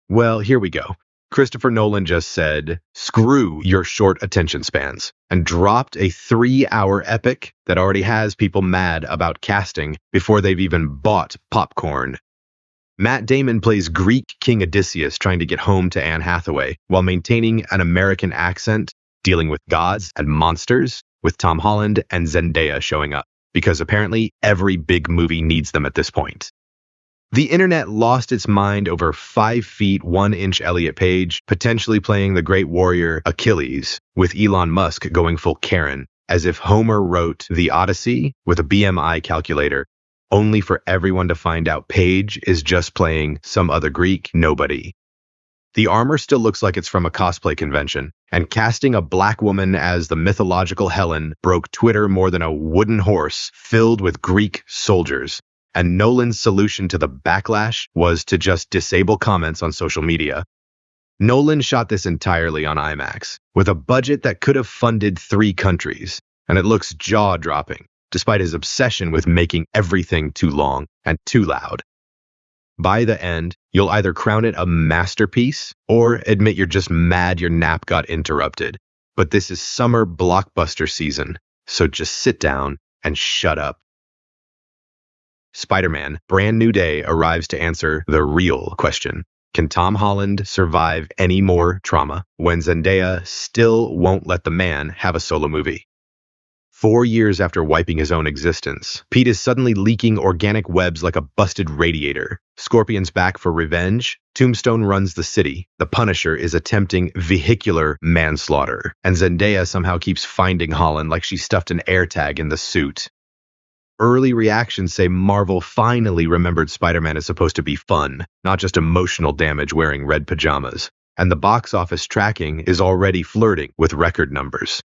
Well, here we go. Christopher Nolan just said, screw your short attention spans, and dropped a 3-hour epic that already has people mad about casting before they've even bought popcorn. Matt Damon plays Greek King Odysseus trying to get home to Anne Hathaway while maintaining an American accent, dealing with gods and monsters, with Tom Holland and Zendaya showing up, because apparently every big movie needs them at this point. The internet lost its mind over 5 feet 1 inch Elliot Page potentially playing the great warrior Achilles, with Elon Musk going full Karen, as if Homer wrote The Odyssey with a BMI calculator, only for everyone to find out Page is just playing some other Greek nobody. The armor still looks like it's from a cosplay convention, and casting a black woman as the mythological Helen broke Twitter more than a wooden horse filled with Greek soldiers. And Nolan's solution to the backlash was to just disable comments on social media. Nolan shot this entirely on IMAX, with a budget that could have funded 3 countries, and it looks jaw-dropping, despite his obsession with making everything too long and too loud. By the end, you'll either crown it a masterpiece or admit you're just mad your nap got interrupted. But this is summer blockbuster season, so just sit down and shut up. Spider-Man: Brand New Day arrives to answer the real question. Can Tom Holland survive any more trauma when Zendaya still won't let the man have a solo movie? 4 years after wiping his own existence, Pete is suddenly leaking organic webs like a busted radiator. Scorpion's back for revenge. Tombstone runs the city. The Punisher is attempting vehicular manslaughter. And Zendaya somehow keeps finding Holland like she stuffed an AirTag in the suit. Early reactions say Marvel finally remembered Spider-Man is supposed to be fun, not just emotional damage wearing red pajamas. And the box office tracking is already flirting with record numbers.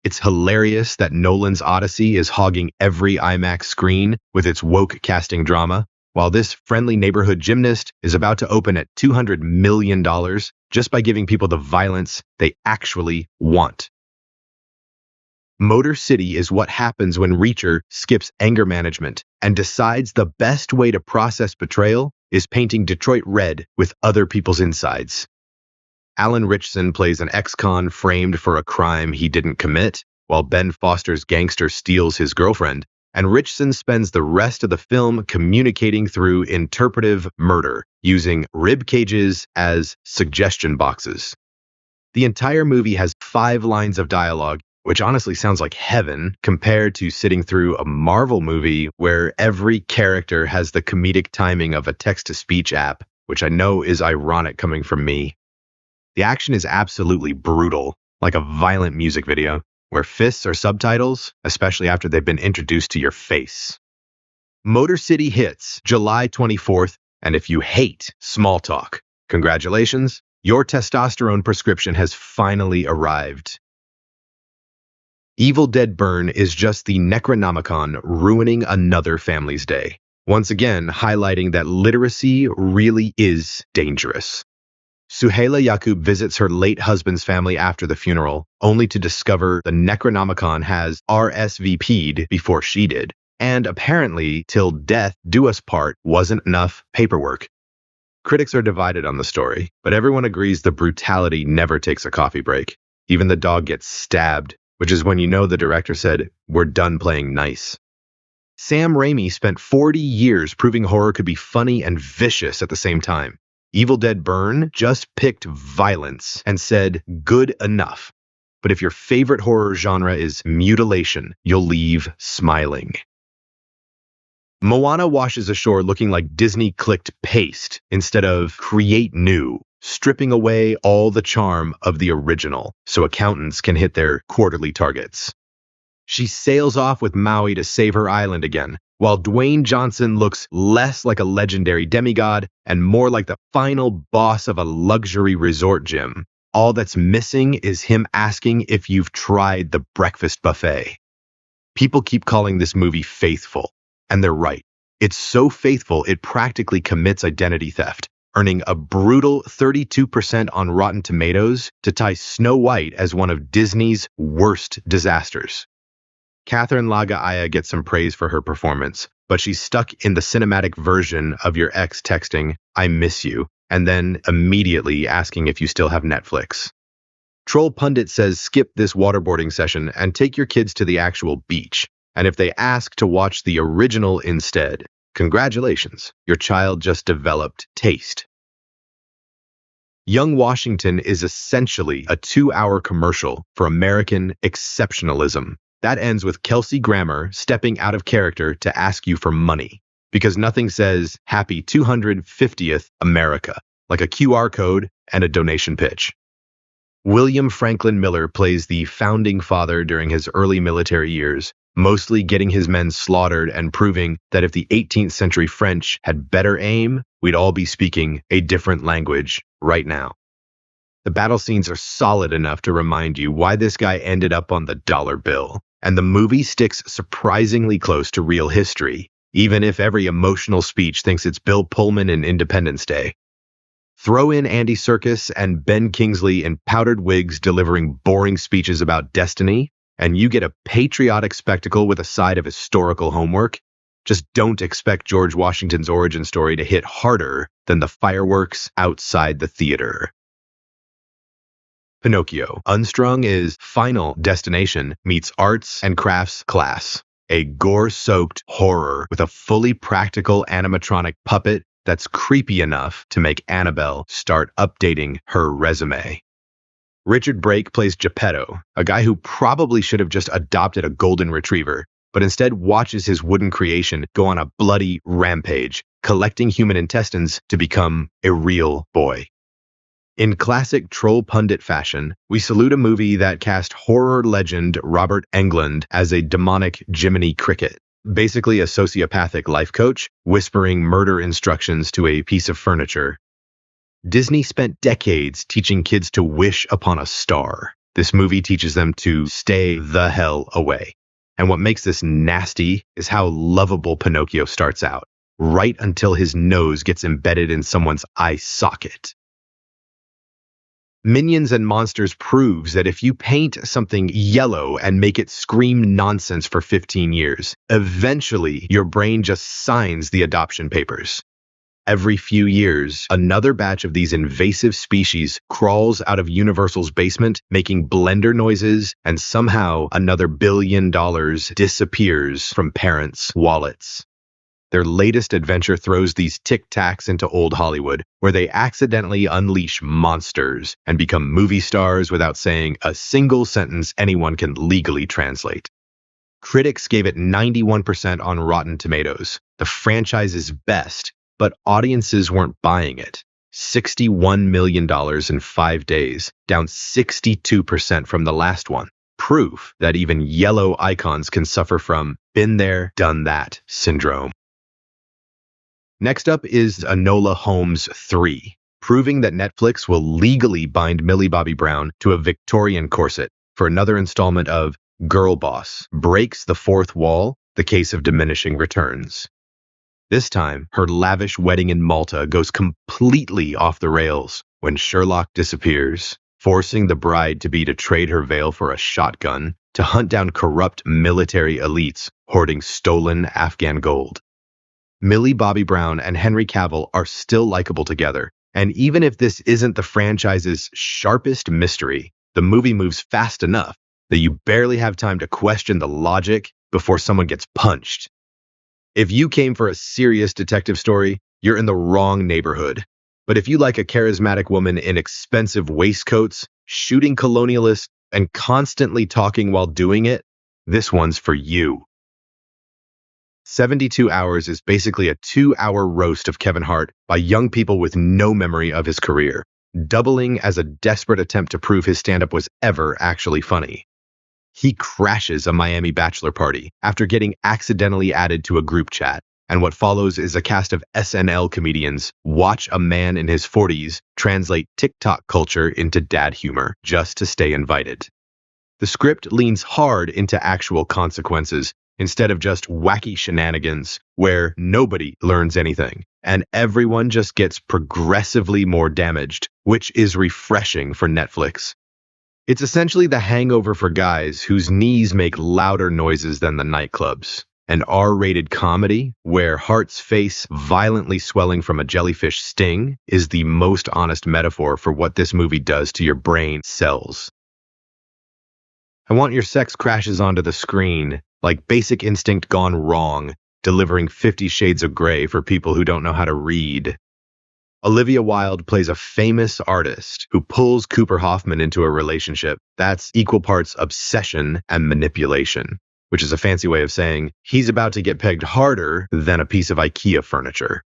It's hilarious that Nolan's Odyssey is hogging every IMAX screen with its woke casting drama, while this friendly neighborhood gymnast is about to open at $200 million just by giving people the violence they actually want. Motor City is what happens when Reacher skips anger management and decides the best way to process betrayal is painting Detroit red with other people's insides. Alan Ritchson plays an ex-con framed for a crime he didn't commit, while Ben Foster's gangster steals his girlfriend, and Ritchson spends the rest of the film communicating through interpretive murder, using rib cages as suggestion boxes. The entire movie has 5 lines of dialogue, which honestly sounds like heaven compared to sitting through a Marvel movie where every character has the comedic timing of a text-to-speech app, which I know is ironic coming from me. The action is absolutely brutal, like a violent music video, where fists are subtitles, especially after they've been introduced to your face. Motor City hits July 24th, and if you hate small talk, congratulations, your testosterone prescription has finally arrived. Evil Dead Burn is just the Necronomicon ruining another family's day, once again highlighting that literacy really is dangerous. Suhaila Yaqub visits her late husband's family after the funeral, only to discover the Necronomicon has RSVP'd before she did, and apparently till death do us part wasn't enough paperwork. Critics are divided on the story, but everyone agrees the brutality never takes a coffee break. Even the dog gets stabbed, which is when you know the director said, "We're done playing nice." Sam Raimi spent 40 years proving horror could be funny and vicious at the same time. Evil Dead Burn just picked violence and said, good enough. But if your favorite horror genre is mutilation, you'll leave smiling. Moana washes ashore looking like Disney clicked paste instead of create new, stripping away all the charm of the original so accountants can hit their quarterly targets. She sails off with Maui to save her island again, while Dwayne Johnson looks less like a legendary demigod and more like the final boss of a luxury resort gym. All that's missing is him asking if you've tried the breakfast buffet. People keep calling this movie faithful, and they're right. It's so faithful it practically commits identity theft, earning a brutal 32% on Rotten Tomatoes to tie Snow White as one of Disney's worst disasters. Catherine Lagaaya gets some praise for her performance, but she's stuck in the cinematic version of your ex texting, "I miss you," and then immediately asking if you still have Netflix. Troll Pundit says skip this waterboarding session and take your kids to the actual beach. And if they ask to watch the original instead, congratulations, your child just developed taste. Young Washington is essentially a 2-hour commercial for American exceptionalism. That ends with Kelsey Grammer stepping out of character to ask you for money, because nothing says happy 250th America like a QR code and a donation pitch. William Franklin Miller plays the founding father during his early military years, mostly getting his men slaughtered and proving that if the 18th century French had better aim, we'd all be speaking a different language right now. The battle scenes are solid enough to remind you why this guy ended up on the dollar bill, and the movie sticks surprisingly close to real history, even if every emotional speech thinks it's Bill Pullman in Independence Day. Throw in Andy Serkis and Ben Kingsley in powdered wigs delivering boring speeches about destiny, and you get a patriotic spectacle with a side of historical homework. Just don't expect George Washington's origin story to hit harder than the fireworks outside the theater. Pinocchio Unstrung is Final Destination meets arts and crafts class, a gore-soaked horror with a fully practical animatronic puppet that's creepy enough to make Annabelle start updating her resume. Richard Brake plays Geppetto, a guy who probably should have just adopted a golden retriever, but instead watches his wooden creation go on a bloody rampage, collecting human intestines to become a real boy. In classic Troll Pundit fashion, we salute a movie that cast horror legend Robert Englund as a demonic Jiminy Cricket, basically a sociopathic life coach, whispering murder instructions to a piece of furniture. Disney spent decades teaching kids to wish upon a star. This movie teaches them to stay the hell away. And what makes this nasty is how lovable Pinocchio starts out, right until his nose gets embedded in someone's eye socket. Minions and Monsters proves that if you paint something yellow and make it scream nonsense for 15 years, eventually your brain just signs the adoption papers. Every few years, another batch of these invasive species crawls out of Universal's basement, making blender noises, and somehow another $1 billion disappears from parents' wallets. Their latest adventure throws these Tic Tacs into old Hollywood, where they accidentally unleash monsters and become movie stars without saying a single sentence anyone can legally translate. Critics gave it 91% on Rotten Tomatoes, the franchise's best, but audiences weren't buying it. $61 million in 5 days, down 62% from the last one. Proof that even yellow icons can suffer from been there, done that syndrome. Next up is Enola Holmes 3, proving that Netflix will legally bind Millie Bobby Brown to a Victorian corset for another installment of Girl Boss Breaks the Fourth Wall, the case of diminishing returns. This time, her lavish wedding in Malta goes completely off the rails when Sherlock disappears, forcing the bride-to-be to trade her veil for a shotgun to hunt down corrupt military elites hoarding stolen Afghan gold. Millie Bobby Brown and Henry Cavill are still likable together, and even if this isn't the franchise's sharpest mystery, the movie moves fast enough that you barely have time to question the logic before someone gets punched. If you came for a serious detective story, you're in the wrong neighborhood. But if you like a charismatic woman in expensive waistcoats, shooting colonialists, and constantly talking while doing it, this one's for you. 72 Hours is basically a 2-hour roast of Kevin Hart by young people with no memory of his career, doubling as a desperate attempt to prove his stand-up was ever actually funny. He crashes a Miami bachelor party after getting accidentally added to a group chat, and what follows is a cast of SNL comedians watch a man in his 40s translate TikTok culture into dad humor just to stay invited. The script leans hard into actual consequences instead of just wacky shenanigans where nobody learns anything and everyone just gets progressively more damaged, which is refreshing for Netflix. It's essentially The Hangover for guys whose knees make louder noises than the nightclubs. An R-rated comedy where Hart's face violently swelling from a jellyfish sting is the most honest metaphor for what this movie does to your brain cells. I want your sex crashes onto the screen like Basic Instinct gone wrong, delivering 50 Shades of Grey for people who don't know how to read. Olivia Wilde plays a famous artist who pulls Cooper Hoffman into a relationship that's equal parts obsession and manipulation, which is a fancy way of saying he's about to get pegged harder than a piece of IKEA furniture.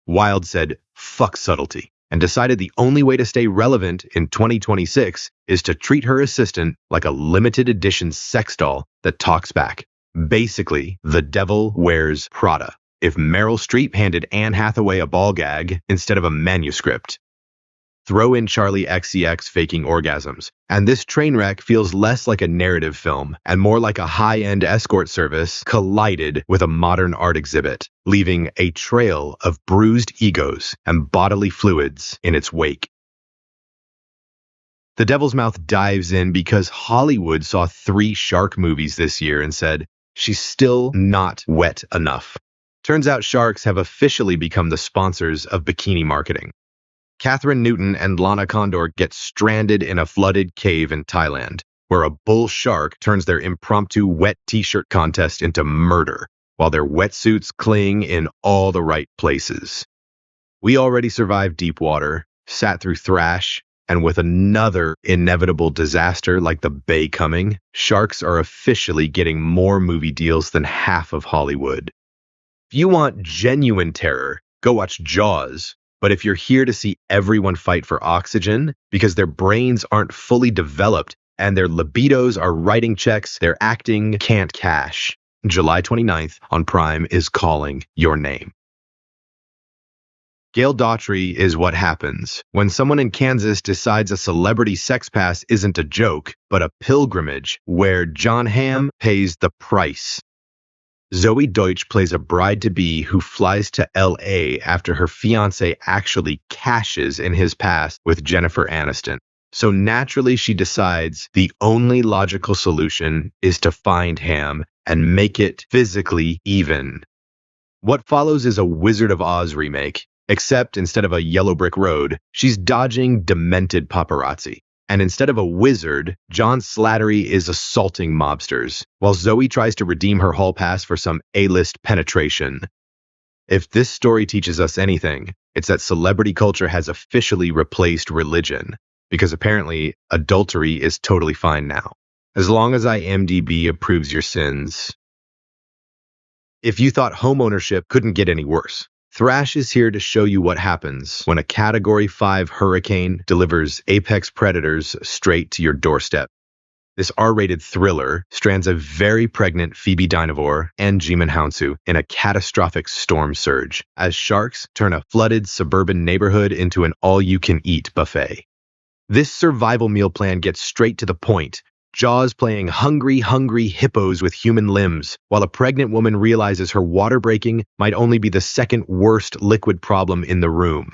Wilde said, "Fuck subtlety," and decided the only way to stay relevant in 2026 is to treat her assistant like a limited edition sex doll that talks back. Basically, The Devil Wears Prada. If Meryl Streep handed Anne Hathaway a ball gag instead of a manuscript. Throw in Charlie XCX faking orgasms, and this train wreck feels less like a narrative film and more like a high-end escort service collided with a modern art exhibit, leaving a trail of bruised egos and bodily fluids in its wake. The Devil's Mouth dives in because Hollywood saw 3 shark movies this year and said, she's still not wet enough. Turns out sharks have officially become the sponsors of bikini marketing. Catherine Newton and Lana Condor get stranded in a flooded cave in Thailand, where a bull shark turns their impromptu wet t-shirt contest into murder, while their wetsuits cling in all the right places. We already survived deep water, sat through thrash, and with another inevitable disaster like the Bay coming, sharks are officially getting more movie deals than half of Hollywood. If you want genuine terror, go watch Jaws. But if you're here to see everyone fight for oxygen because their brains aren't fully developed and their libidos are writing checks their acting can't cash, July 29th on Prime is calling your name. Gail Daughtry is what happens when someone in Kansas decides a celebrity sex pass isn't a joke, but a pilgrimage where Jon Hamm pays the price. Zoe Deutsch plays a bride-to-be who flies to LA after her fiancé actually cashes in his past with Jennifer Aniston. So naturally she decides the only logical solution is to find Hamm and make it physically even. What follows is a Wizard of Oz remake, except instead of a yellow brick road, she's dodging demented paparazzi. And instead of a wizard, John Slattery is assaulting mobsters, while Zoe tries to redeem her hall pass for some A-list penetration. If this story teaches us anything, it's that celebrity culture has officially replaced religion, because apparently adultery is totally fine now, as long as IMDb approves your sins. If you thought homeownership couldn't get any worse, Thrash is here to show you what happens when a Category 5 hurricane delivers apex predators straight to your doorstep. This R-rated thriller strands a very pregnant Phoebe Dynevor and Jimon Hounsou in a catastrophic storm surge, as sharks turn a flooded suburban neighborhood into an all-you-can-eat buffet. This survival meal plan gets straight to the point, Jaws playing hungry hippos with human limbs, while a pregnant woman realizes her water breaking might only be the second worst liquid problem in the room.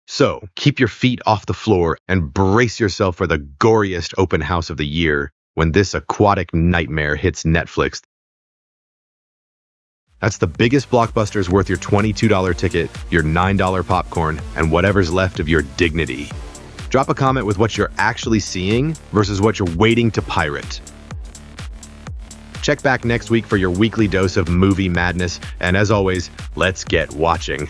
So, keep your feet off the floor and brace yourself for the goriest open house of the year when this aquatic nightmare hits Netflix. That's the biggest blockbusters worth your $22 ticket, your $9 popcorn, and whatever's left of your dignity. Drop a comment with what you're actually seeing versus what you're waiting to pirate. Check back next week for your weekly dose of movie madness, and as always, let's get watching.